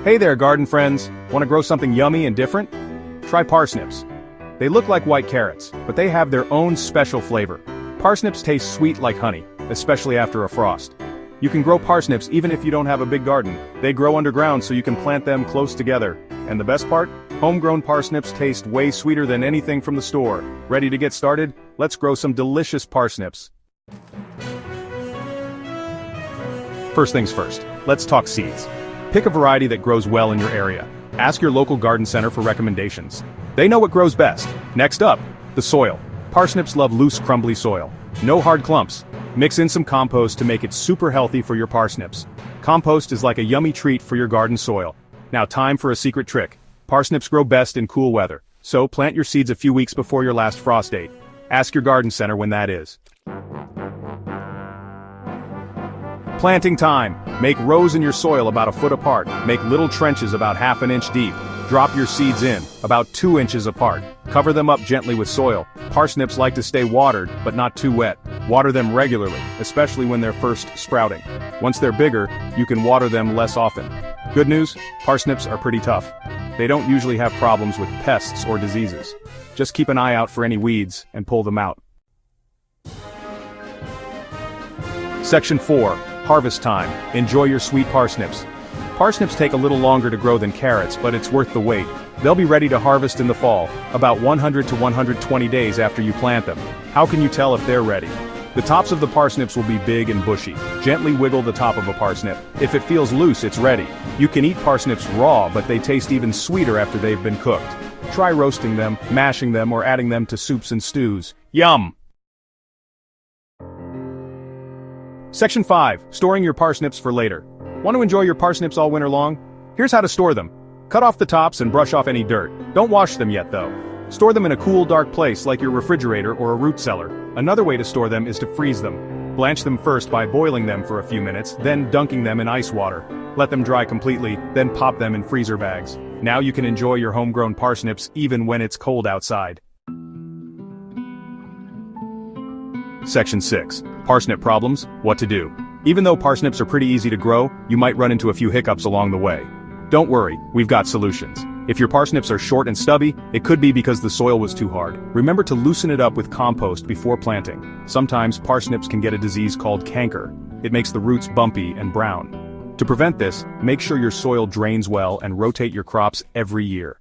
Hey there, garden friends. Want to grow something yummy and different? Try parsnips. They look like white carrots, but they have their own special flavor. Parsnips taste sweet like honey, especially after a frost. You can grow parsnips even if you don't have a big garden. They grow underground so you can plant them close together. And the best part? Homegrown parsnips taste way sweeter than anything from the store. Ready to get started? Let's grow some delicious parsnips. First things first, let's talk seeds. Pick a variety that grows well in your area. Ask your local garden center for recommendations. They know what grows best. Next up, the soil. Parsnips love loose, crumbly soil. No hard clumps. Mix in some compost to make it super healthy for your parsnips. Compost is like a yummy treat for your garden soil. Now time for a secret trick. Parsnips grow best in cool weather, so plant your seeds a few weeks before your last frost date. Ask your garden center when that is. Planting time. Make rows in your soil about a foot apart. Make little trenches about ½ inch deep. Drop your seeds in, about 2 inches apart. Cover them up gently with soil. Parsnips like to stay watered, but not too wet. Water them regularly, especially when they're first sprouting. Once they're bigger, you can water them less often. Good news, parsnips are pretty tough. They don't usually have problems with pests or diseases. Just keep an eye out for any weeds and pull them out. Section 4. Harvest time. Enjoy your sweet parsnips. Parsnips take a little longer to grow than carrots, but it's worth the wait. They'll be ready to harvest in the fall, about 100 to 120 days after you plant them. How can you tell if they're ready? The tops of the parsnips will be big and bushy. Gently wiggle the top of a parsnip. If it feels loose, it's ready. You can eat parsnips raw, but they taste even sweeter after they've been cooked. Try roasting them, mashing them, or adding them to soups and stews. Yum! Section 5. Storing your parsnips for later. Want to enjoy your parsnips all winter long? Here's how to store them. Cut off the tops and brush off any dirt. Don't wash them yet though. Store them in a cool, dark place like your refrigerator or a root cellar. Another way to store them is to freeze them. Blanch them first by boiling them for a few minutes, then dunking them in ice water. Let them dry completely, then pop them in freezer bags. Now you can enjoy your homegrown parsnips even when it's cold outside. Section 6. Parsnip problems, what to do. Even though parsnips are pretty easy to grow, you might run into a few hiccups along the way. Don't worry, we've got solutions. If your parsnips are short and stubby, it could be because the soil was too hard. Remember to loosen it up with compost before planting. Sometimes parsnips can get a disease called canker. It makes the roots bumpy and brown. To prevent this, make sure your soil drains well and rotate your crops every year.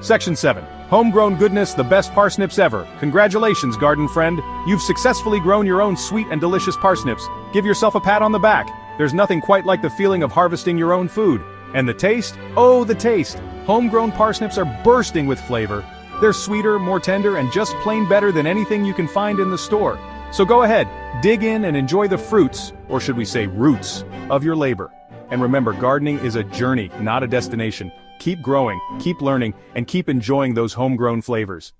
Section 7. Homegrown goodness, the best parsnips ever. Congratulations, garden friend. You've successfully grown your own sweet and delicious parsnips. Give yourself a pat on the back. There's nothing quite like the feeling of harvesting your own food. And the taste? Oh, the taste! Homegrown parsnips are bursting with flavor. They're sweeter, more tender, and just plain better than anything you can find in the store. So go ahead, dig in and enjoy the fruits, or should we say roots, of your labor. And remember, gardening is a journey, not a destination. Keep growing, keep learning, and keep enjoying those homegrown flavors.